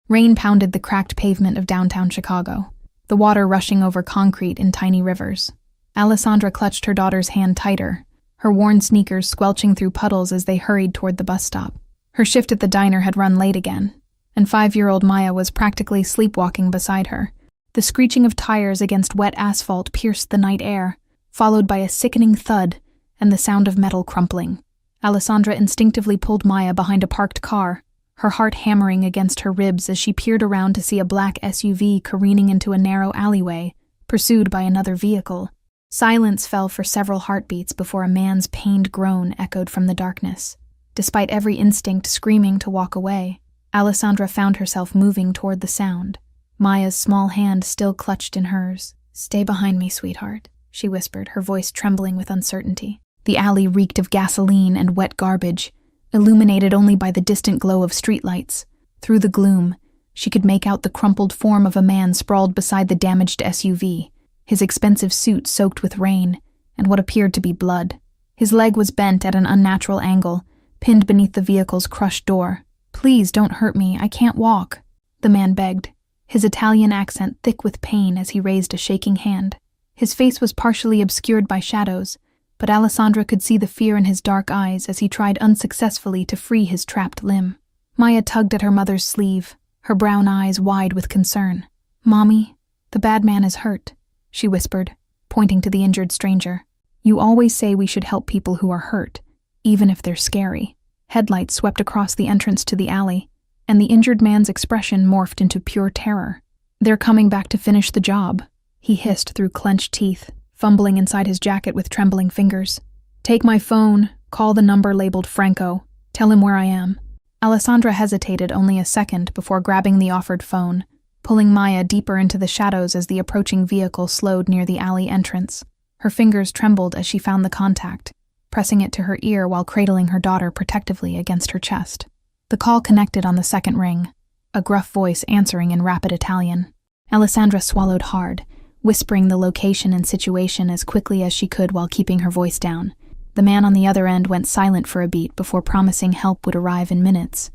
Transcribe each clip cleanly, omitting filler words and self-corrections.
Rain pounded the cracked pavement of downtown Chicago, the water rushing over concrete in tiny rivers. Alessandra clutched her daughter's hand tighter, her worn sneakers squelching through puddles as they hurried toward the bus stop. Her shift at the diner had run late again, and 5-year-old Maya was practically sleepwalking beside her. The screeching of tires against wet asphalt pierced the night air, followed by a sickening thud and the sound of metal crumpling. Alessandra instinctively pulled Maya behind a parked car, her heart hammering against her ribs as she peered around to see a black SUV careening into a narrow alleyway, pursued by another vehicle. Silence fell for several heartbeats before a man's pained groan echoed from the darkness. Despite every instinct screaming to walk away, Alessandra found herself moving toward the sound, Maya's small hand still clutched in hers. "Stay behind me, sweetheart," she whispered, her voice trembling with uncertainty. The alley reeked of gasoline and wet garbage, illuminated only by the distant glow of streetlights. Through the gloom, she could make out the crumpled form of a man sprawled beside the damaged SUV, his expensive suit soaked with rain and what appeared to be blood. His leg was bent at an unnatural angle, pinned beneath the vehicle's crushed door. "Please don't hurt me, I can't walk," the man begged, his Italian accent thick with pain as he raised a shaking hand. His face was partially obscured by shadows, but Alessandra could see the fear in his dark eyes as he tried unsuccessfully to free his trapped limb. Maya tugged at her mother's sleeve, her brown eyes wide with concern. "Mommy, the bad man is hurt," she whispered, pointing to the injured stranger. "You always say we should help people who are hurt, even if they're scary." Headlights swept across the entrance to the alley, and the injured man's expression morphed into pure terror. "They're coming back to finish the job," he hissed through clenched teeth, fumbling inside his jacket with trembling fingers. "Take my phone, call the number labeled Franco, tell him where I am." Alessandra hesitated only a second before grabbing the offered phone, pulling Maya deeper into the shadows as the approaching vehicle slowed near the alley entrance. Her fingers trembled as she found the contact, pressing it to her ear while cradling her daughter protectively against her chest. The call connected on the second ring, a gruff voice answering in rapid Italian. Alessandra swallowed hard, whispering the location and situation as quickly as she could while keeping her voice down. The man on the other end went silent for a beat before promising help would arrive in minutes.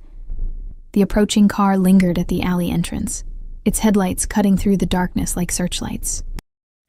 The approaching car lingered at the alley entrance, its headlights cutting through the darkness like searchlights.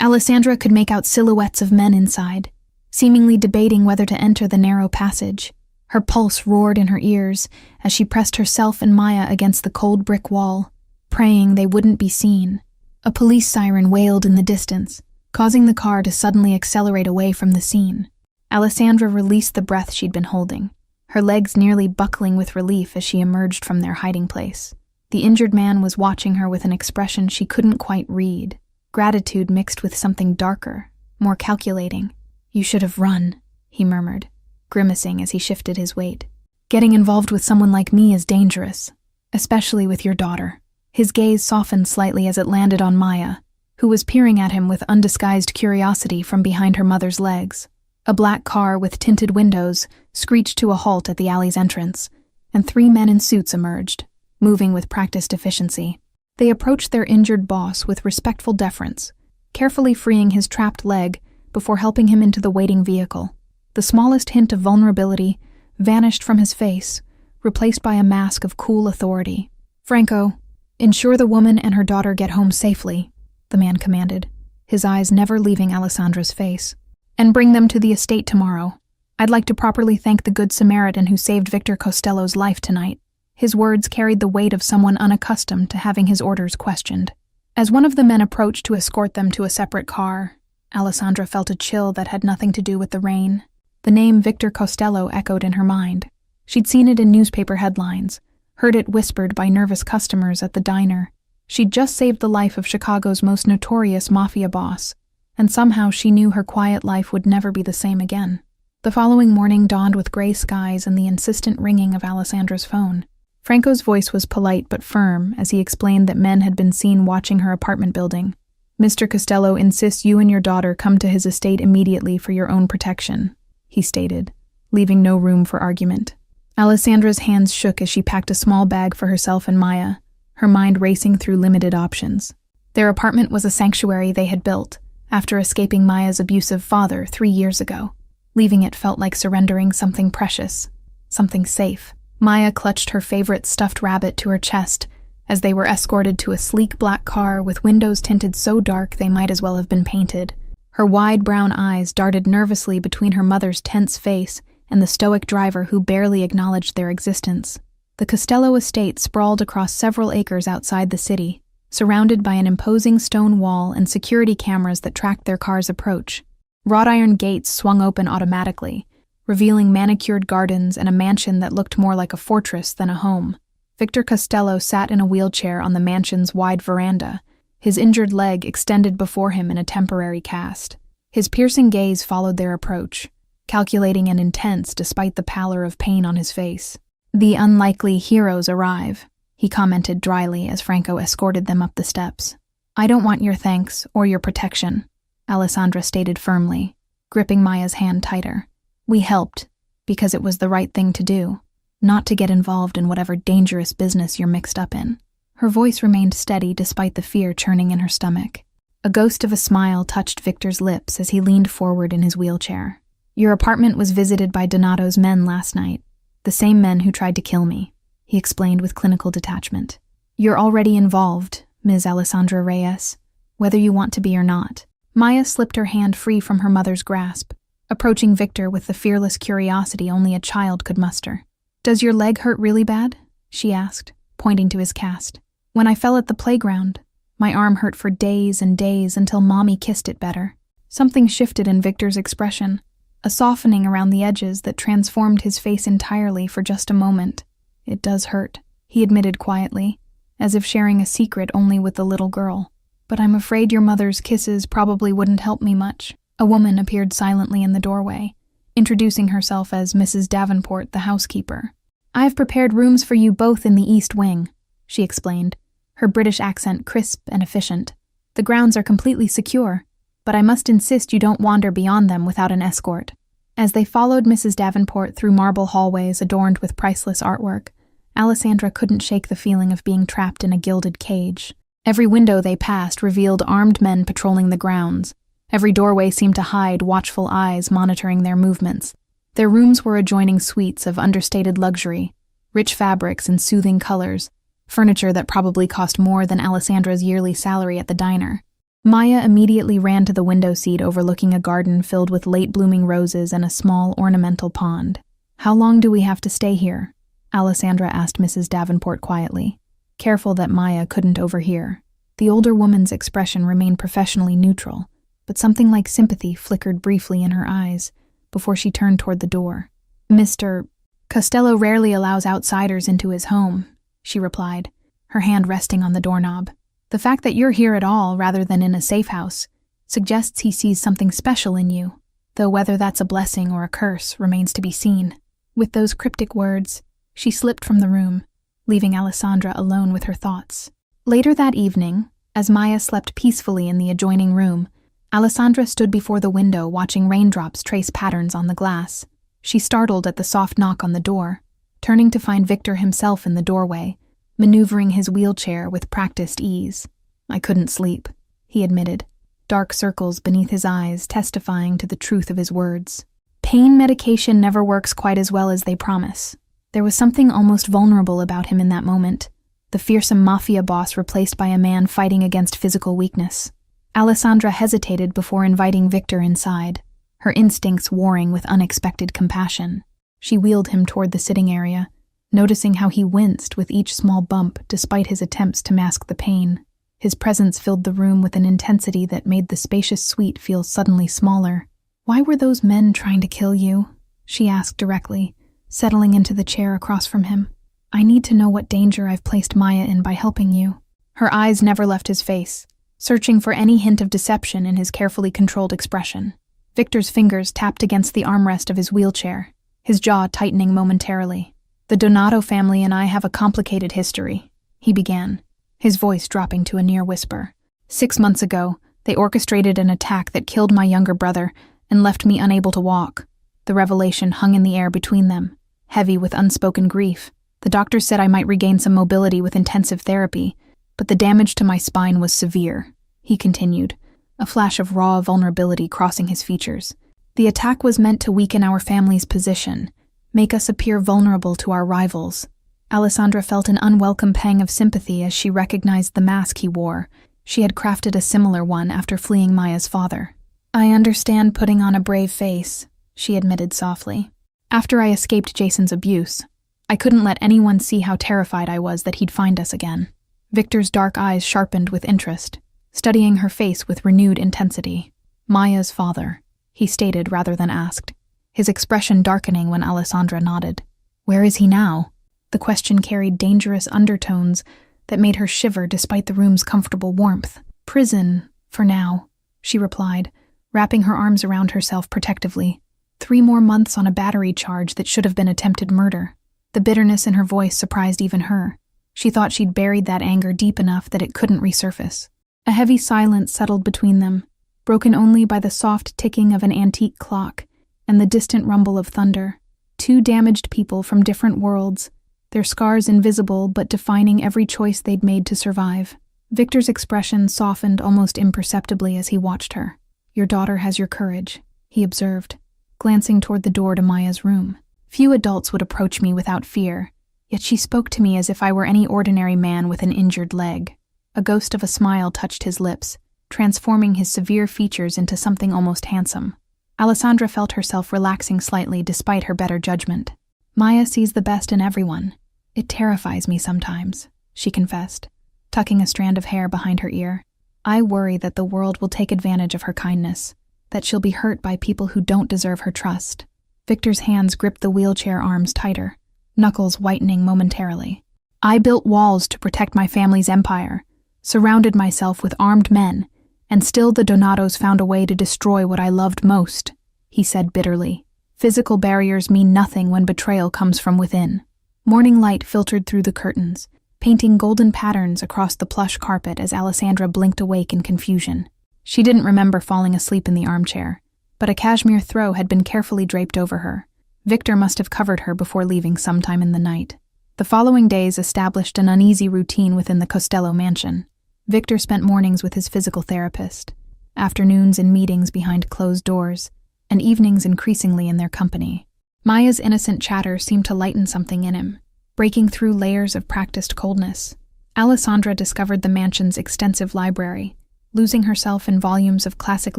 Alessandra could make out silhouettes of men inside, seemingly debating whether to enter the narrow passage. Her pulse roared in her ears as she pressed herself and Maya against the cold brick wall, praying they wouldn't be seen. A police siren wailed in the distance, causing the car to suddenly accelerate away from the scene. Alessandra released the breath she'd been holding, her legs nearly buckling with relief as she emerged from their hiding place. The injured man was watching her with an expression she couldn't quite read, gratitude mixed with something darker, more calculating. "You should have run," he murmured, grimacing as he shifted his weight. "Getting involved with someone like me is dangerous, especially with your daughter." His gaze softened slightly as it landed on Maya, who was peering at him with undisguised curiosity from behind her mother's legs. A black car with tinted windows screeched to a halt at the alley's entrance, and 3 men in suits emerged, moving with practiced efficiency. They approached their injured boss with respectful deference, carefully freeing his trapped leg before helping him into the waiting vehicle. The smallest hint of vulnerability vanished from his face, replaced by a mask of cool authority. "Franco, ensure the woman and her daughter get home safely," the man commanded, his eyes never leaving Alessandra's face. "And bring them to the estate tomorrow. I'd like to properly thank the Good Samaritan who saved Victor Costello's life tonight." His words carried the weight of someone unaccustomed to having his orders questioned. As one of the men approached to escort them to a separate car, Alessandra felt a chill that had nothing to do with the rain. The name Victor Costello echoed in her mind. She'd seen it in newspaper headlines, heard it whispered by nervous customers at the diner. She'd just saved the life of Chicago's most notorious mafia boss, and somehow she knew her quiet life would never be the same again. The following morning dawned with gray skies and the insistent ringing of Alessandra's phone. Franco's voice was polite but firm as he explained that men had been seen watching her apartment building. "Mr. Costello insists you and your daughter come to his estate immediately for your own protection," he stated, leaving no room for argument. Alessandra's hands shook as she packed a small bag for herself and Maya, her mind racing through limited options. Their apartment was a sanctuary they had built after escaping Maya's abusive father 3 years ago. Leaving it felt like surrendering something precious, something safe. Maya clutched her favorite stuffed rabbit to her chest, as they were escorted to a sleek black car with windows tinted so dark they might as well have been painted. Her wide brown eyes darted nervously between her mother's tense face and the stoic driver who barely acknowledged their existence. The Costello estate sprawled across several acres outside the city, surrounded by an imposing stone wall and security cameras that tracked their car's approach. Wrought iron gates swung open automatically, revealing manicured gardens and a mansion that looked more like a fortress than a home. Victor Costello sat in a wheelchair on the mansion's wide veranda, his injured leg extended before him in a temporary cast. His piercing gaze followed their approach, calculating and intense despite the pallor of pain on his face. "The unlikely heroes arrive," he commented dryly as Franco escorted them up the steps. "I don't want your thanks or your protection," Alessandra stated firmly, gripping Maya's hand tighter. "We helped because it was the right thing to do, not to get involved in whatever dangerous business you're mixed up in." Her voice remained steady despite the fear churning in her stomach. A ghost of a smile touched Victor's lips as he leaned forward in his wheelchair. "Your apartment was visited by Donato's men last night, the same men who tried to kill me," he explained with clinical detachment. "You're already involved, Ms. Alessandra Reyes, whether you want to be or not." Maya slipped her hand free from her mother's grasp, approaching Victor with the fearless curiosity only a child could muster. "Does your leg hurt really bad?" she asked, pointing to his cast. "When I fell at the playground, my arm hurt for days and days until Mommy kissed it better." Something shifted in Victor's expression, a softening around the edges that transformed his face entirely for just a moment. "It does hurt," he admitted quietly, as if sharing a secret only with the little girl. "But I'm afraid your mother's kisses probably wouldn't help me much." A woman appeared silently in the doorway, introducing herself as Mrs. Davenport, the housekeeper. "I have prepared rooms for you both in the East Wing," she explained, her British accent crisp and efficient. "The grounds are completely secure, but I must insist you don't wander beyond them without an escort." As they followed Mrs. Davenport through marble hallways adorned with priceless artwork, Alessandra couldn't shake the feeling of being trapped in a gilded cage. Every window they passed revealed armed men patrolling the grounds. Every doorway seemed to hide watchful eyes monitoring their movements. Their rooms were adjoining suites of understated luxury, rich fabrics and soothing colors, furniture that probably cost more than Alessandra's yearly salary at the diner. Maya immediately ran to the window seat overlooking a garden filled with late-blooming roses and a small ornamental pond. "How long do we have to stay here?" Alessandra asked Mrs. Davenport quietly, careful that Maya couldn't overhear. The older woman's expression remained professionally neutral, but something like sympathy flickered briefly in her eyes before she turned toward the door. "Mr. Costello rarely allows outsiders into his home," she replied, her hand resting on the doorknob. "The fact that you're here at all rather than in a safe house suggests he sees something special in you, though whether that's a blessing or a curse remains to be seen." With those cryptic words, she slipped from the room, leaving Alessandra alone with her thoughts. Later that evening, as Maya slept peacefully in the adjoining room, Alessandra stood before the window watching raindrops trace patterns on the glass. She startled at the soft knock on the door, turning to find Victor himself in the doorway, maneuvering his wheelchair with practiced ease. "I couldn't sleep," he admitted, dark circles beneath his eyes testifying to the truth of his words. Pain medication never works quite as well as they promise. There was something almost vulnerable about him in that moment, the fearsome mafia boss replaced by a man fighting against physical weakness. Alessandra hesitated before inviting Victor inside, her instincts warring with unexpected compassion. She wheeled him toward the sitting area, noticing how he winced with each small bump despite his attempts to mask the pain. His presence filled the room with an intensity that made the spacious suite feel suddenly smaller. "Why were those men trying to kill you?" she asked directly, settling into the chair across from him. "I need to know what danger I've placed Maya in by helping you." Her eyes never left his face, searching for any hint of deception in his carefully controlled expression. Victor's fingers tapped against the armrest of his wheelchair, his jaw tightening momentarily. "The Donato family and I have a complicated history," he began, his voice dropping to a near whisper. 6 months ago, they orchestrated an attack that killed my younger brother and left me unable to walk. The revelation hung in the air between them, heavy with unspoken grief. The doctors said I might regain some mobility with intensive therapy, but the damage to my spine was severe, he continued, a flash of raw vulnerability crossing his features. The attack was meant to weaken our family's position, make us appear vulnerable to our rivals. Alessandra felt an unwelcome pang of sympathy as she recognized the mask he wore. She had crafted a similar one after fleeing Maya's father. "I understand putting on a brave face," she admitted softly. "After I escaped Jason's abuse, I couldn't let anyone see how terrified I was that he'd find us again." Victor's dark eyes sharpened with interest, studying her face with renewed intensity. "Maya's father," he stated rather than asked, his expression darkening when Alessandra nodded. "Where is he now?" The question carried dangerous undertones that made her shiver despite the room's comfortable warmth. "Prison, for now," she replied, wrapping her arms around herself protectively. 3 more months on a battery charge that should have been attempted murder. The bitterness in her voice surprised even her. She thought she'd buried that anger deep enough that it couldn't resurface. A heavy silence settled between them, broken only by the soft ticking of an antique clock and the distant rumble of thunder. 2 damaged people from different worlds, their scars invisible but defining every choice they'd made to survive. Victor's expression softened almost imperceptibly as he watched her. "Your daughter has your courage," he observed, glancing toward the door to Maya's room. "Few adults would approach me without fear, yet she spoke to me as if I were any ordinary man with an injured leg." A ghost of a smile touched his lips, transforming his severe features into something almost handsome. Alessandra felt herself relaxing slightly despite her better judgment. "Maya sees the best in everyone. It terrifies me sometimes," she confessed, tucking a strand of hair behind her ear. "I worry that the world will take advantage of her kindness, that she'll be hurt by people who don't deserve her trust." Victor's hands gripped the wheelchair arms tighter, knuckles whitening momentarily. "I built walls to protect my family's empire, surrounded myself with armed men, and still the Donatos found a way to destroy what I loved most," he said bitterly. "Physical barriers mean nothing when betrayal comes from within." Morning light filtered through the curtains, painting golden patterns across the plush carpet as Alessandra blinked awake in confusion. She didn't remember falling asleep in the armchair, but a cashmere throw had been carefully draped over her. Victor must have covered her before leaving sometime in the night. The following days established an uneasy routine within the Costello mansion. Victor spent mornings with his physical therapist, afternoons in meetings behind closed doors, and evenings increasingly in their company. Maya's innocent chatter seemed to lighten something in him, breaking through layers of practiced coldness. Alessandra discovered the mansion's extensive library, losing herself in volumes of classic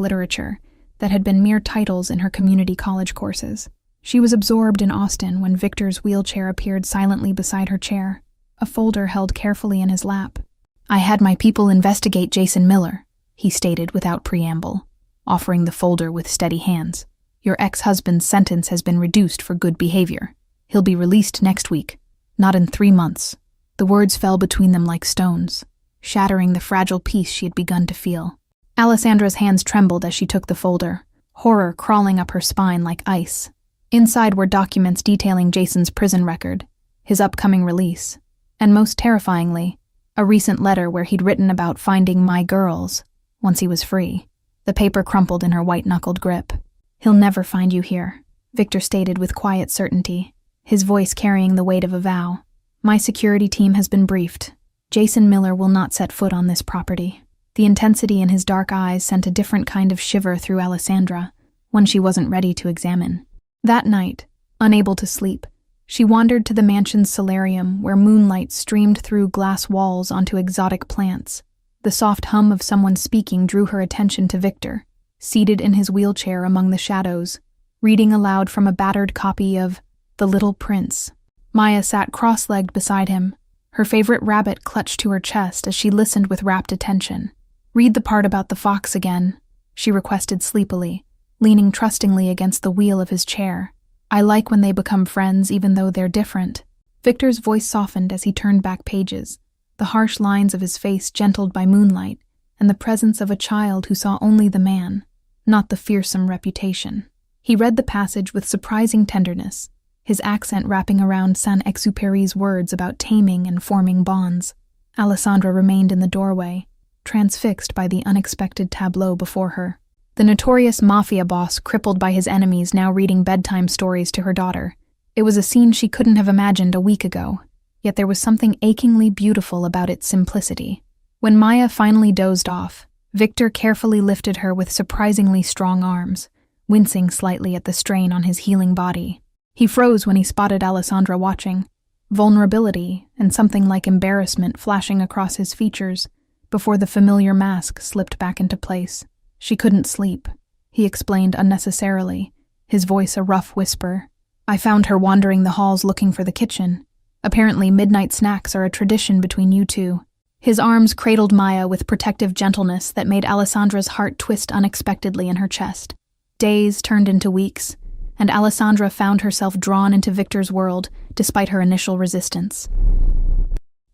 literature that had been mere titles in her community college courses. She was absorbed in Austin when Victor's wheelchair appeared silently beside her chair, a folder held carefully in his lap. "I had my people investigate Jason Miller," he stated without preamble, offering the folder with steady hands. "Your ex-husband's sentence has been reduced for good behavior. He'll be released next week, not in 3 months." The words fell between them like stones, shattering the fragile peace she had begun to feel. Alessandra's hands trembled as she took the folder, horror crawling up her spine like ice. Inside were documents detailing Jason's prison record, his upcoming release, and most terrifyingly, a recent letter where he'd written about finding my girls once he was free. The paper crumpled in her white-knuckled grip. "He'll never find you here," Victor stated with quiet certainty, his voice carrying the weight of a vow. "My security team has been briefed. Jason Miller will not set foot on this property." The intensity in his dark eyes sent a different kind of shiver through Alessandra, one she wasn't ready to examine. That night, unable to sleep, she wandered to the mansion's solarium where moonlight streamed through glass walls onto exotic plants. The soft hum of someone speaking drew her attention to Victor, seated in his wheelchair among the shadows, reading aloud from a battered copy of The Little Prince. Maya sat cross-legged beside him, her favorite rabbit clutched to her chest as she listened with rapt attention. "Read the part about the fox again," she requested sleepily, leaning trustingly against the wheel of his chair. "I like when they become friends even though they're different." Victor's voice softened as he turned back pages, the harsh lines of his face gentled by moonlight and the presence of a child who saw only the man, not the fearsome reputation. He read the passage with surprising tenderness, his accent wrapping around Saint-Exupéry's words about taming and forming bonds. Alessandra remained in the doorway, transfixed by the unexpected tableau before her. The notorious mafia boss crippled by his enemies now reading bedtime stories to her daughter. It was a scene she couldn't have imagined a week ago, yet there was something achingly beautiful about its simplicity. When Maya finally dozed off, Victor carefully lifted her with surprisingly strong arms, wincing slightly at the strain on his healing body. He froze when he spotted Alessandra watching, vulnerability and something like embarrassment flashing across his features before the familiar mask slipped back into place. She couldn't sleep, he explained unnecessarily, his voice a rough whisper. I found her wandering the halls looking for the kitchen. Apparently midnight snacks are a tradition between you two. His arms cradled Maya with protective gentleness that made Alessandra's heart twist unexpectedly in her chest. Days turned into weeks, and Alessandra found herself drawn into Victor's world despite her initial resistance.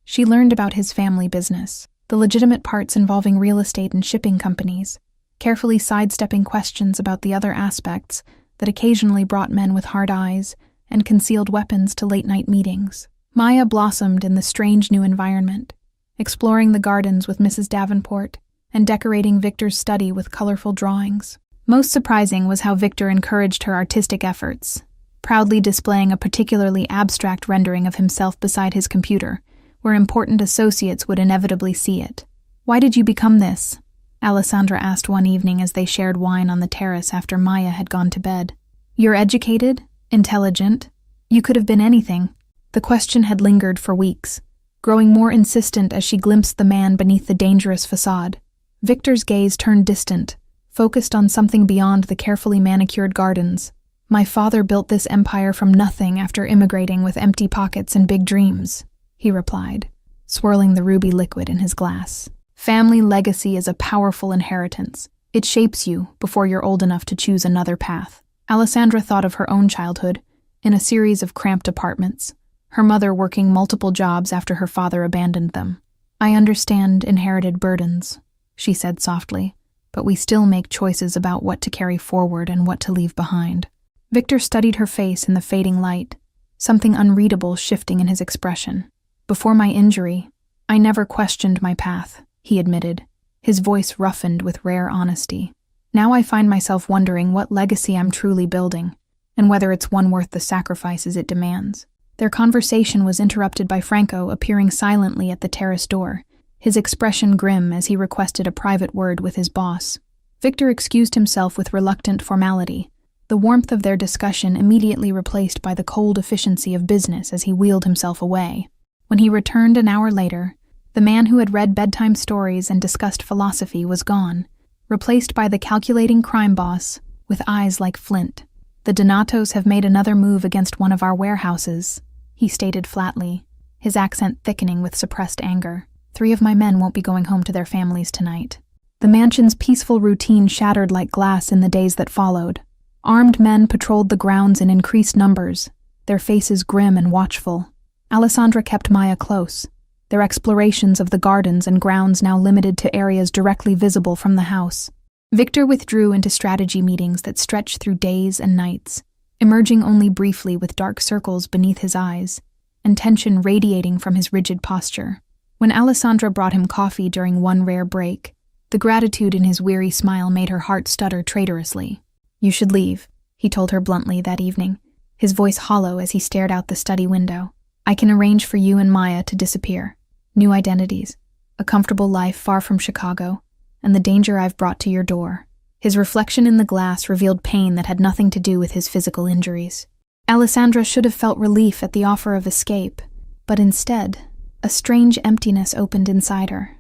She learned about his family business, the legitimate parts involving real estate and shipping companies, carefully sidestepping questions about the other aspects that occasionally brought men with hard eyes and concealed weapons to late-night meetings. Maya blossomed in the strange new environment, exploring the gardens with Mrs. Davenport and decorating Victor's study with colorful drawings. Most surprising was how Victor encouraged her artistic efforts, proudly displaying a particularly abstract rendering of himself beside his computer, where important associates would inevitably see it. Why did you become this? Alessandra asked one evening as they shared wine on the terrace after Maya had gone to bed. You're educated, intelligent. You could have been anything. The question had lingered for weeks, growing more insistent as she glimpsed the man beneath the dangerous facade. Victor's gaze turned distant, focused on something beyond the carefully manicured gardens. My father built this empire from nothing after immigrating with empty pockets and big dreams, he replied, swirling the ruby liquid in his glass. Family legacy is a powerful inheritance. It shapes you before you're old enough to choose another path. Alessandra thought of her own childhood, in a series of cramped apartments, her mother working multiple jobs after her father abandoned them. I understand inherited burdens, she said softly, but we still make choices about what to carry forward and what to leave behind. Victor studied her face in the fading light, something unreadable shifting in his expression. Before my injury, I never questioned my path, he admitted, his voice roughened with rare honesty. Now I find myself wondering what legacy I'm truly building, and whether it's one worth the sacrifices it demands. Their conversation was interrupted by Franco appearing silently at the terrace door, his expression grim as he requested a private word with his boss. Victor excused himself with reluctant formality, the warmth of their discussion immediately replaced by the cold efficiency of business as he wheeled himself away. When he returned an hour later, the man who had read bedtime stories and discussed philosophy was gone, replaced by the calculating crime boss with eyes like flint. The Donatos have made another move against one of our warehouses, he stated flatly, his accent thickening with suppressed anger. 3 of my men won't be going home to their families tonight. The mansion's peaceful routine shattered like glass in the days that followed. Armed men patrolled the grounds in increased numbers, their faces grim and watchful. Alessandra kept Maya close, their explorations of the gardens and grounds now limited to areas directly visible from the house. Victor withdrew into strategy meetings that stretched through days and nights, emerging only briefly with dark circles beneath his eyes, and tension radiating from his rigid posture. When Alessandra brought him coffee during one rare break, the gratitude in his weary smile made her heart stutter traitorously. You should leave, he told her bluntly that evening, his voice hollow as he stared out the study window. I can arrange for you and Maya to disappear. New identities, a comfortable life far from Chicago, and the danger I've brought to your door. His reflection in the glass revealed pain that had nothing to do with his physical injuries. Alessandra should have felt relief at the offer of escape, but instead, a strange emptiness opened inside her.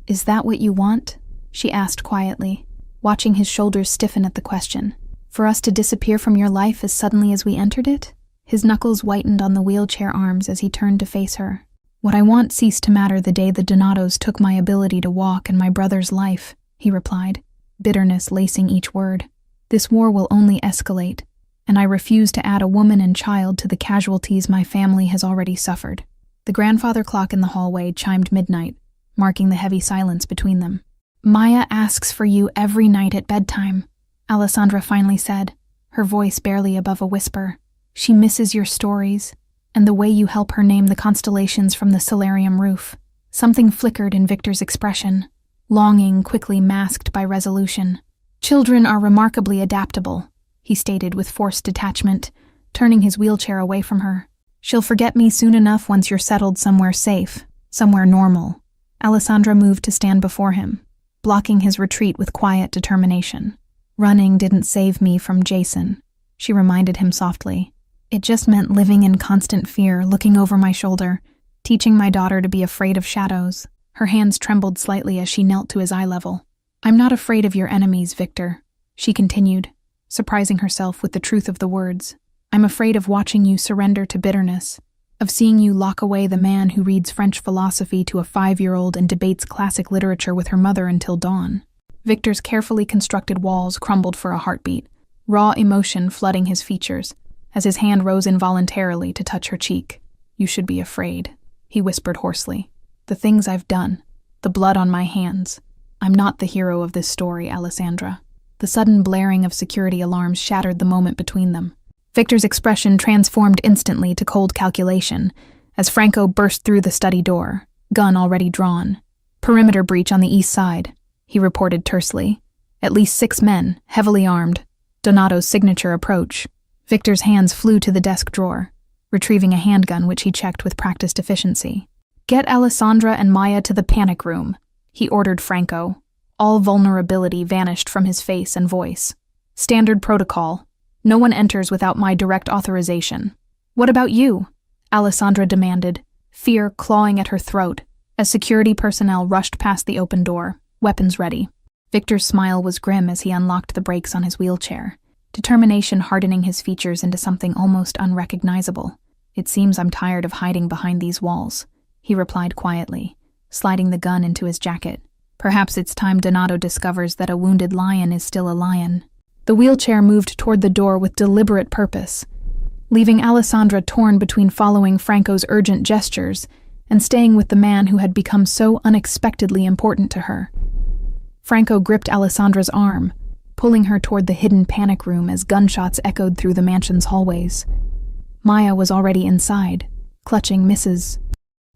Is that what you want? She asked quietly, watching his shoulders stiffen at the question. For us to disappear from your life as suddenly as we entered it? His knuckles whitened on the wheelchair arms as he turned to face her. What I want ceased to matter the day the Donatos took my ability to walk and my brother's life, he replied, bitterness lacing each word. This war will only escalate, and I refuse to add a woman and child to the casualties my family has already suffered. The grandfather clock in the hallway chimed midnight, marking the heavy silence between them. Maya asks for you every night at bedtime, Alessandra finally said, her voice barely above a whisper. She misses your stories, and the way you help her name the constellations from the solarium roof. Something flickered in Victor's expression, longing quickly masked by resolution. Children are remarkably adaptable, he stated with forced detachment, turning his wheelchair away from her. She'll forget me soon enough once you're settled somewhere safe, somewhere normal. Alessandra moved to stand before him, blocking his retreat with quiet determination. Running didn't save me from Jason, she reminded him softly. It just meant living in constant fear, looking over my shoulder, teaching my daughter to be afraid of shadows. Her hands trembled slightly as she knelt to his eye level. I'm not afraid of your enemies, Victor, she continued, surprising herself with the truth of the words. I'm afraid of watching you surrender to bitterness, of seeing you lock away the man who reads French philosophy to a 5-year-old and debates classic literature with her mother until dawn. Victor's carefully constructed walls crumbled for a heartbeat, raw emotion flooding his features, as his hand rose involuntarily to touch her cheek. You should be afraid, he whispered hoarsely. The things I've done, the blood on my hands. I'm not the hero of this story, Alessandra. The sudden blaring of security alarms shattered the moment between them. Victor's expression transformed instantly to cold calculation as Franco burst through the study door, gun already drawn. Perimeter breach on the east side, he reported tersely. At least 6 men, heavily armed. Donato's signature approach. Victor's hands flew to the desk drawer, retrieving a handgun which he checked with practiced efficiency. Get Alessandra and Maya to the panic room, he ordered Franco. All vulnerability vanished from his face and voice. Standard protocol. No one enters without my direct authorization. What about you? Alessandra demanded, fear clawing at her throat, as security personnel rushed past the open door, weapons ready. Victor's smile was grim as he unlocked the brakes on his wheelchair, determination hardening his features into something almost unrecognizable. It seems I'm tired of hiding behind these walls, he replied quietly, sliding the gun into his jacket. Perhaps it's time Donato discovers that a wounded lion is still a lion. The wheelchair moved toward the door with deliberate purpose, leaving Alessandra torn between following Franco's urgent gestures and staying with the man who had become so unexpectedly important to her. Franco gripped Alessandra's arm, pulling her toward the hidden panic room as gunshots echoed through the mansion's hallways. Maya was already inside, clutching Mrs.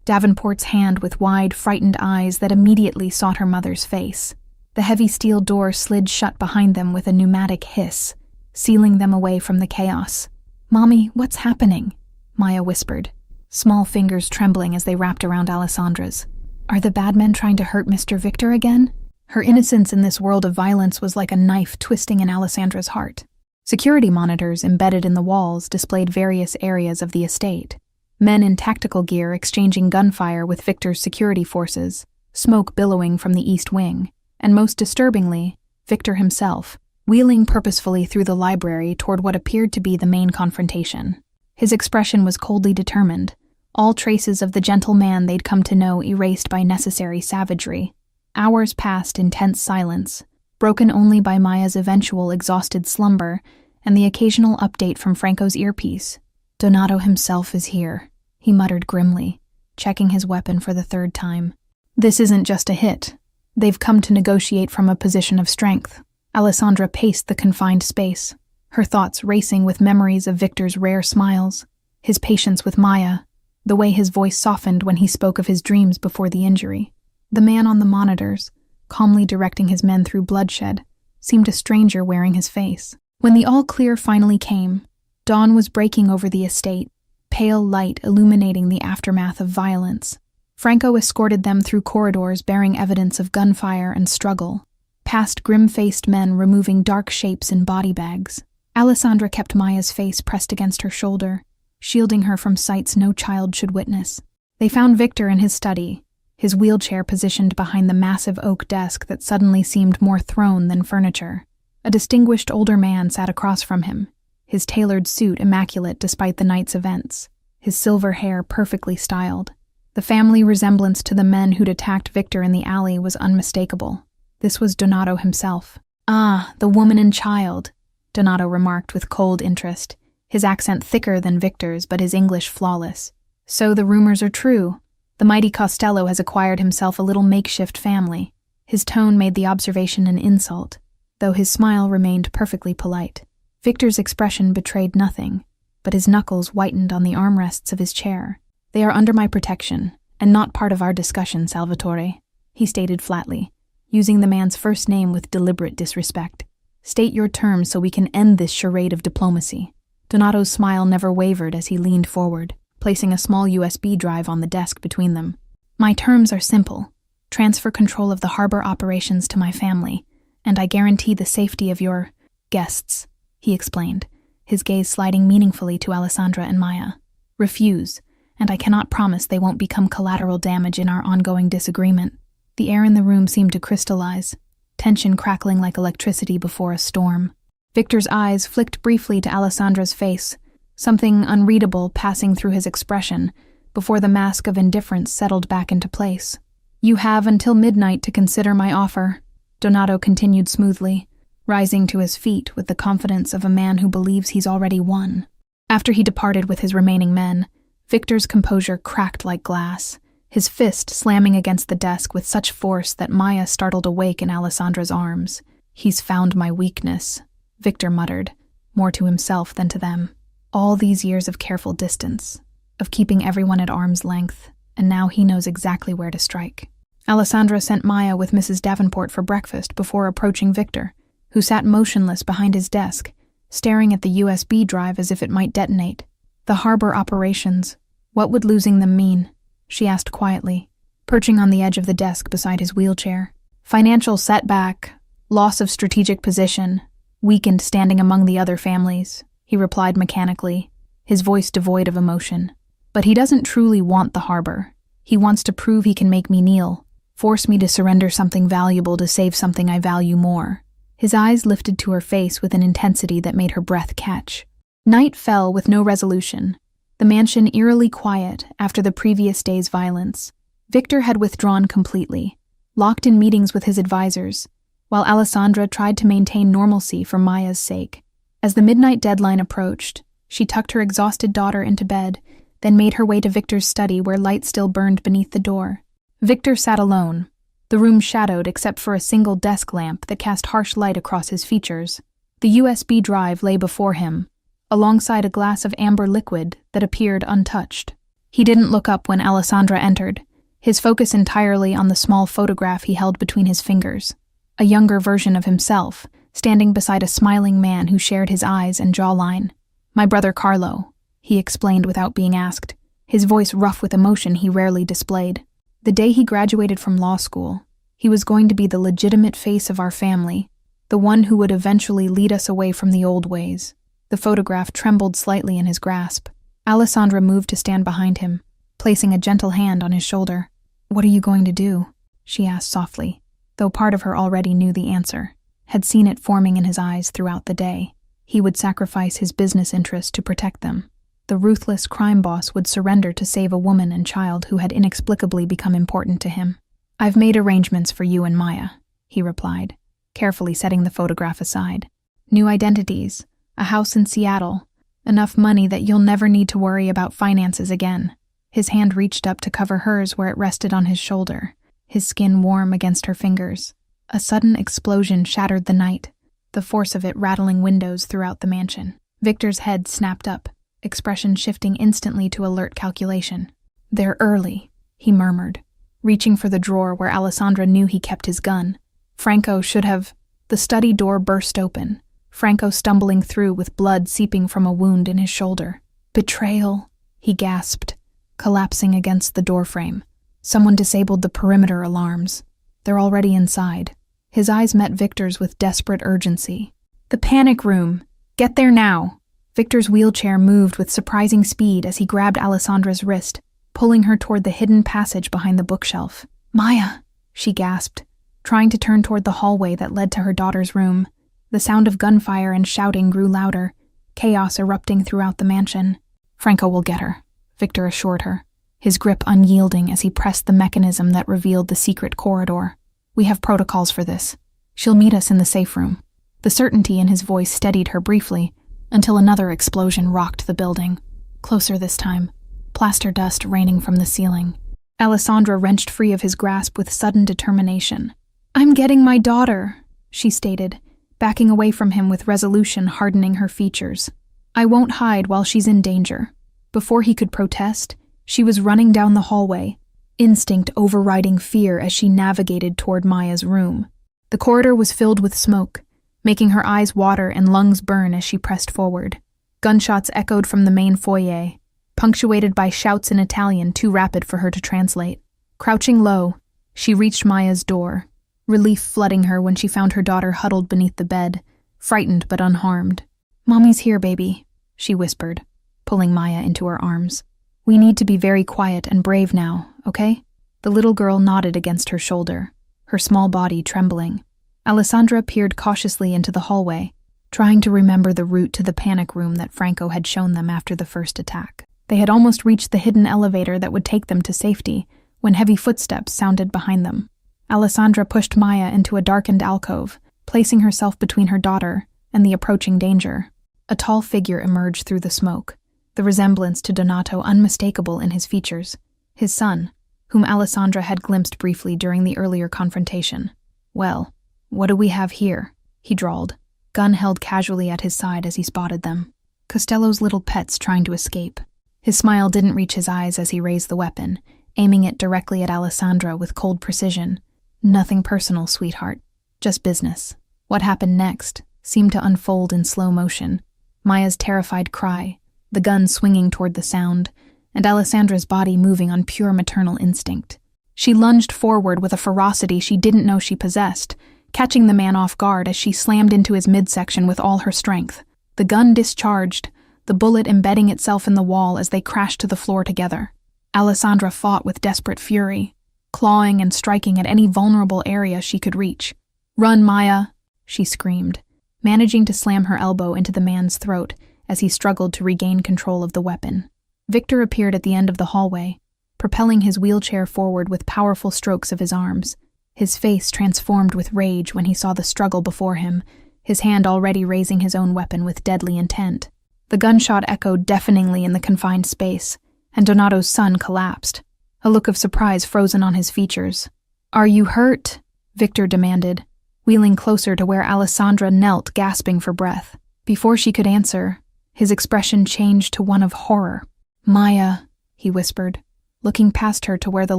Davenport's hand with wide, frightened eyes that immediately sought her mother's face. The heavy steel door slid shut behind them with a pneumatic hiss, sealing them away from the chaos. "Mommy, what's happening?" Maya whispered, small fingers trembling as they wrapped around Alessandra's. "Are the bad men trying to hurt Mr. Victor again?" Her innocence in this world of violence was like a knife twisting in Alessandra's heart. Security monitors embedded in the walls displayed various areas of the estate. Men in tactical gear exchanging gunfire with Victor's security forces, smoke billowing from the east wing, and most disturbingly, Victor himself, wheeling purposefully through the library toward what appeared to be the main confrontation. His expression was coldly determined, all traces of the gentle man they'd come to know erased by necessary savagery. Hours passed in tense silence, broken only by Maya's eventual exhausted slumber and the occasional update from Franco's earpiece. "Donato himself is here," he muttered grimly, checking his weapon for the 3rd time. "This isn't just a hit. They've come to negotiate from a position of strength." Alessandra paced the confined space, her thoughts racing with memories of Victor's rare smiles, his patience with Maya, the way his voice softened when he spoke of his dreams before the injury. The man on the monitors, calmly directing his men through bloodshed, seemed a stranger wearing his face. When the all-clear finally came, dawn was breaking over the estate, pale light illuminating the aftermath of violence. Franco escorted them through corridors bearing evidence of gunfire and struggle, past grim-faced men removing dark shapes in body bags. Alessandra kept Maya's face pressed against her shoulder, shielding her from sights no child should witness. They found Victor in his study, his wheelchair positioned behind the massive oak desk that suddenly seemed more throne than furniture. A distinguished older man sat across from him, his tailored suit immaculate despite the night's events, his silver hair perfectly styled. The family resemblance to the men who'd attacked Victor in the alley was unmistakable. This was Donato himself. "Ah, the woman and child," Donato remarked with cold interest, his accent thicker than Victor's but his English flawless. "So the rumors are true. The mighty Costello has acquired himself a little makeshift family." His tone made the observation an insult, though his smile remained perfectly polite. Victor's expression betrayed nothing, but his knuckles whitened on the armrests of his chair. "They are under my protection, and not part of our discussion, Salvatore," he stated flatly, using the man's first name with deliberate disrespect. "State your terms so we can end this charade of diplomacy." Donato's smile never wavered as he leaned forward, placing a small USB drive on the desk between them. "My terms are simple. Transfer control of the harbor operations to my family, and I guarantee the safety of your guests," he explained, his gaze sliding meaningfully to Alessandra and Maya. "Refuse, and I cannot promise they won't become collateral damage in our ongoing disagreement." The air in the room seemed to crystallize, tension crackling like electricity before a storm. Victor's eyes flicked briefly to Alessandra's face, something unreadable passing through his expression, before the mask of indifference settled back into place. "You have until midnight to consider my offer," Donato continued smoothly, rising to his feet with the confidence of a man who believes he's already won. After he departed with his remaining men, Victor's composure cracked like glass, his fist slamming against the desk with such force that Maya startled awake in Alessandra's arms. "He's found my weakness," Victor muttered, more to himself than to them. All these years of careful distance, of keeping everyone at arm's length, and now he knows exactly where to strike. Alessandra sent Maya with Mrs. Davenport for breakfast before approaching Victor, who sat motionless behind his desk, staring at the USB drive as if it might detonate. "The harbor operations, what would losing them mean?" she asked quietly, perching on the edge of the desk beside his wheelchair. "Financial setback, loss of strategic position, weakened standing among the other families," he replied mechanically, his voice devoid of emotion. "But he doesn't truly want the harbor. He wants to prove he can make me kneel, force me to surrender something valuable to save something I value more." His eyes lifted to her face with an intensity that made her breath catch. Night fell with no resolution, the mansion eerily quiet after the previous day's violence. Victor had withdrawn completely, locked in meetings with his advisors, while Alessandra tried to maintain normalcy for Maya's sake. As the midnight deadline approached, she tucked her exhausted daughter into bed, then made her way to Victor's study where light still burned beneath the door. Victor sat alone, the room shadowed except for a single desk lamp that cast harsh light across his features. The USB drive lay before him, alongside a glass of amber liquid that appeared untouched. He didn't look up when Alessandra entered, his focus entirely on the small photograph he held between his fingers. A younger version of himself, standing beside a smiling man who shared his eyes and jawline. "My brother Carlo," he explained without being asked, his voice rough with emotion he rarely displayed. "The day he graduated from law school, he was going to be the legitimate face of our family, the one who would eventually lead us away from the old ways." The photograph trembled slightly in his grasp. Alessandra moved to stand behind him, placing a gentle hand on his shoulder. "What are you going to do?" she asked softly, though part of her already knew the answer, had seen it forming in his eyes throughout the day. He would sacrifice his business interests to protect them. The ruthless crime boss would surrender to save a woman and child who had inexplicably become important to him. "I've made arrangements for you and Maya," he replied, carefully setting the photograph aside. "New identities, a house in Seattle, enough money that you'll never need to worry about finances again." His hand reached up to cover hers where it rested on his shoulder, his skin warm against her fingers. A sudden explosion shattered the night, the force of it rattling windows throughout the mansion. Victor's head snapped up, expression shifting instantly to alert calculation. "They're early," he murmured, reaching for the drawer where Alessandra knew he kept his gun. Franco should have... The study door burst open, Franco stumbling through with blood seeping from a wound in his shoulder. "Betrayal," he gasped, collapsing against the doorframe. Someone disabled the perimeter alarms. They're already inside. His eyes met Victor's with desperate urgency. "The panic room! Get there now!" Victor's wheelchair moved with surprising speed as he grabbed Alessandra's wrist, pulling her toward the hidden passage behind the bookshelf. "Maya!" she gasped, trying to turn toward the hallway that led to her daughter's room. The sound of gunfire and shouting grew louder, chaos erupting throughout the mansion. "Franco will get her," Victor assured her, his grip unyielding as he pressed the mechanism that revealed the secret corridor. "We have protocols for this. She'll meet us in the safe room." The certainty in his voice steadied her briefly, until another explosion rocked the building. Closer this time, plaster dust raining from the ceiling. Alessandra wrenched free of his grasp with sudden determination. "I'm getting my daughter," she stated, backing away from him with resolution hardening her features. "I won't hide while she's in danger." Before he could protest, she was running down the hallway, instinct overriding fear as she navigated toward Maya's room. The corridor was filled with smoke, making her eyes water and lungs burn as she pressed forward. Gunshots echoed from the main foyer, punctuated by shouts in Italian too rapid for her to translate. Crouching low, she reached Maya's door, relief flooding her when she found her daughter huddled beneath the bed, frightened but unharmed. "Mommy's here, baby," she whispered, pulling Maya into her arms. "We need to be very quiet and brave now, okay?" The little girl nodded against her shoulder, her small body trembling. Alessandra peered cautiously into the hallway, trying to remember the route to the panic room that Franco had shown them after the first attack. They had almost reached the hidden elevator that would take them to safety when heavy footsteps sounded behind them. Alessandra pushed Maya into a darkened alcove, placing herself between her daughter and the approaching danger. A tall figure emerged through the smoke, the resemblance to Donato unmistakable in his features, his son, whom Alessandra had glimpsed briefly during the earlier confrontation. "Well, what do we have here?" he drawled, gun held casually at his side as he spotted them. Costello's little pets trying to escape. His smile didn't reach his eyes as he raised the weapon, aiming it directly at Alessandra with cold precision. "Nothing personal, sweetheart. Just business." What happened next seemed to unfold in slow motion. Maya's terrified cry, the gun swinging toward the sound, and Alessandra's body moving on pure maternal instinct. She lunged forward with a ferocity she didn't know she possessed, catching the man off guard as she slammed into his midsection with all her strength. The gun discharged, the bullet embedding itself in the wall as they crashed to the floor together. Alessandra fought with desperate fury, clawing and striking at any vulnerable area she could reach. "Run, Maya!" she screamed, managing to slam her elbow into the man's throat as he struggled to regain control of the weapon. Victor appeared at the end of the hallway, propelling his wheelchair forward with powerful strokes of his arms. His face transformed with rage when he saw the struggle before him, his hand already raising his own weapon with deadly intent. The gunshot echoed deafeningly in the confined space, and Donato's son collapsed, a look of surprise frozen on his features. "Are you hurt?" Victor demanded, wheeling closer to where Alessandra knelt, gasping for breath. Before she could answer, his expression changed to one of horror. "Maya," he whispered, looking past her to where the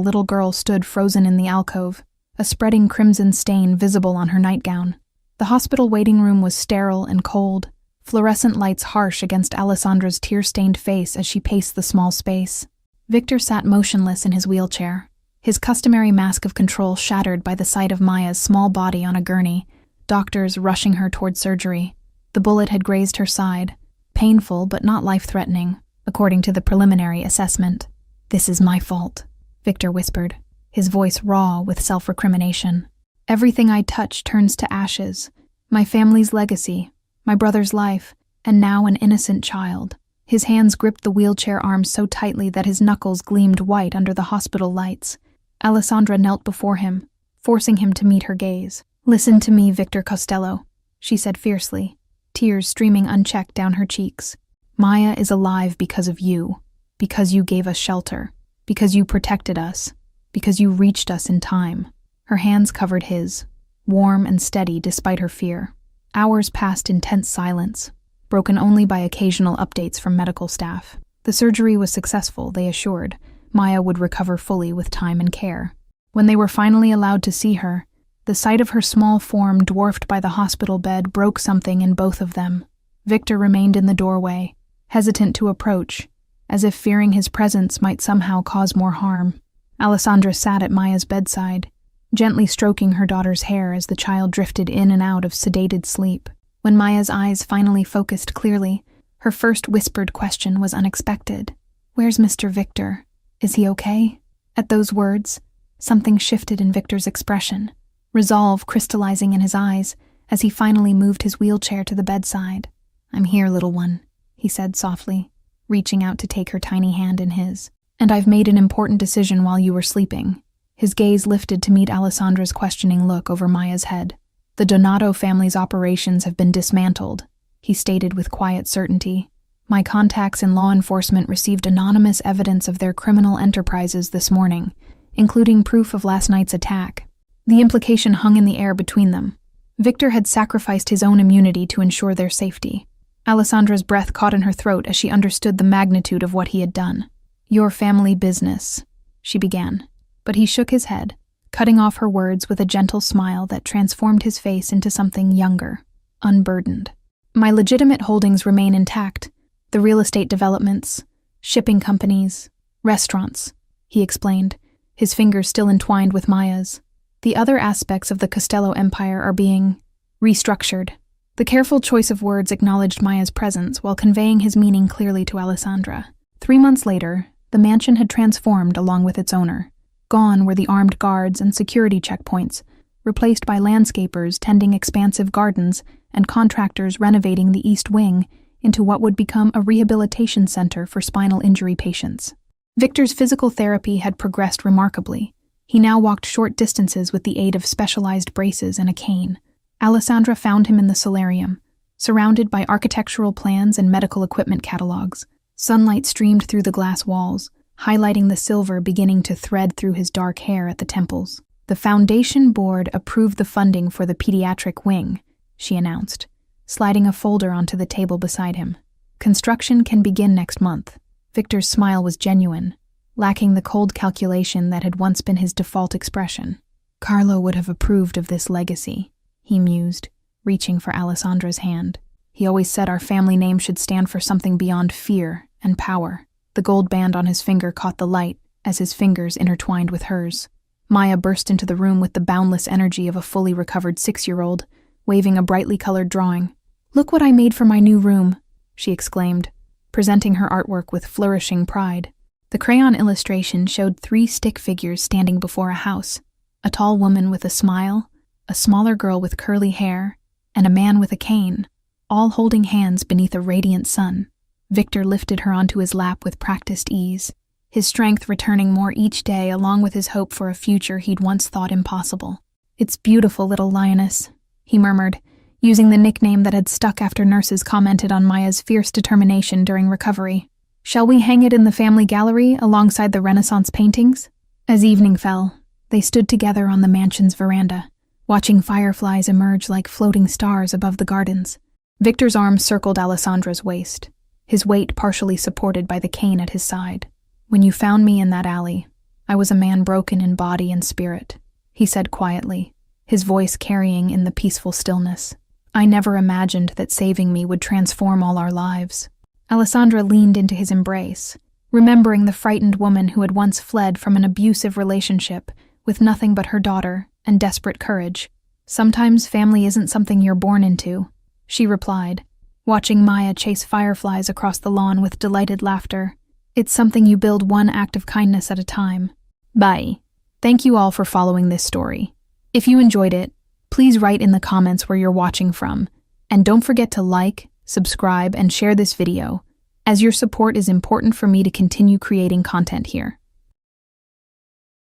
little girl stood frozen in the alcove, a spreading crimson stain visible on her nightgown. The hospital waiting room was sterile and cold, fluorescent lights harsh against Alessandra's tear-stained face as she paced the small space. Victor sat motionless in his wheelchair, his customary mask of control shattered by the sight of Maya's small body on a gurney, doctors rushing her toward surgery. The bullet had grazed her side, painful but not life-threatening, according to the preliminary assessment. "This is my fault," Victor whispered, his voice raw with self-recrimination. "Everything I touch turns to ashes. My family's legacy, my brother's life, and now an innocent child." His hands gripped the wheelchair arms so tightly that his knuckles gleamed white under the hospital lights. Alessandra knelt before him, forcing him to meet her gaze. "Listen to me, Victor Costello," she said fiercely, tears streaming unchecked down her cheeks. "Maya is alive because of you, because you gave us shelter, because you protected us, because you reached us in time." Her hands covered his, warm and steady despite her fear. Hours passed in tense silence, broken only by occasional updates from medical staff. The surgery was successful, they assured. Maya would recover fully with time and care. When they were finally allowed to see her, the sight of her small form dwarfed by the hospital bed broke something in both of them. Victor remained in the doorway, hesitant to approach, as if fearing his presence might somehow cause more harm. Alessandra sat at Maya's bedside, gently stroking her daughter's hair as the child drifted in and out of sedated sleep. When Maya's eyes finally focused clearly, her first whispered question was unexpected. "Where's Mr. Victor? Is he okay?" At those words, something shifted in Victor's expression, resolve crystallizing in his eyes as he finally moved his wheelchair to the bedside. "I'm here, little one," he said softly, reaching out to take her tiny hand in his. "And I've made an important decision while you were sleeping." His gaze lifted to meet Alessandra's questioning look over Maya's head. "The Donato family's operations have been dismantled," he stated with quiet certainty. "My contacts in law enforcement received anonymous evidence of their criminal enterprises this morning, including proof of last night's attack." The implication hung in the air between them. Victor had sacrificed his own immunity to ensure their safety. Alessandra's breath caught in her throat as she understood the magnitude of what he had done. "Your family business," she began, but he shook his head, cutting off her words with a gentle smile that transformed his face into something younger, unburdened. "My legitimate holdings remain intact. The real estate developments, shipping companies, restaurants," he explained, his fingers still entwined with Maya's. "The other aspects of the Costello empire are being restructured." The careful choice of words acknowledged Maya's presence while conveying his meaning clearly to Alessandra. 3 months later, the mansion had transformed along with its owner. Gone were the armed guards and security checkpoints, replaced by landscapers tending expansive gardens and contractors renovating the East Wing into what would become a rehabilitation center for spinal injury patients. Victor's physical therapy had progressed remarkably. He now walked short distances with the aid of specialized braces and a cane. Alessandra found him in the solarium, surrounded by architectural plans and medical equipment catalogs. Sunlight streamed through the glass walls, highlighting the silver beginning to thread through his dark hair at the temples. "The Foundation Board approved the funding for the pediatric wing," she announced, sliding a folder onto the table beside him. "Construction can begin next month." Victor's smile was genuine, lacking the cold calculation that had once been his default expression. Carlo would have approved of this legacy, he mused, reaching for Alessandra's hand. He always said our family name should stand for something beyond fear and power. The gold band on his finger caught the light as his fingers intertwined with hers. Maya burst into the room with the boundless energy of a fully recovered 6-year-old, waving a brightly colored drawing. "Look what I made for my new room," she exclaimed, presenting her artwork with flourishing pride. The crayon illustration showed 3 stick figures standing before a house: a tall woman with a smile, a smaller girl with curly hair, and a man with a cane, all holding hands beneath a radiant sun. Victor lifted her onto his lap with practiced ease, his strength returning more each day along with his hope for a future he'd once thought impossible. "It's beautiful, little lioness," he murmured, using the nickname that had stuck after nurses commented on Maya's fierce determination during recovery. "Shall we hang it in the family gallery alongside the Renaissance paintings?" As evening fell, they stood together on the mansion's veranda, watching fireflies emerge like floating stars above the gardens. Victor's arm circled Alessandra's waist, his weight partially supported by the cane at his side. "When you found me in that alley, I was a man broken in body and spirit," he said quietly, his voice carrying in the peaceful stillness. "I never imagined that saving me would transform all our lives." Alessandra leaned into his embrace, remembering the frightened woman who had once fled from an abusive relationship with nothing but her daughter and desperate courage. "Sometimes family isn't something you're born into," she replied, watching Maya chase fireflies across the lawn with delighted laughter. "It's something you build one act of kindness at a time." Bye. Thank you all for following this story. If you enjoyed it, please write in the comments where you're watching from, and don't forget to like, subscribe, and share this video, as your support is important for me to continue creating content here.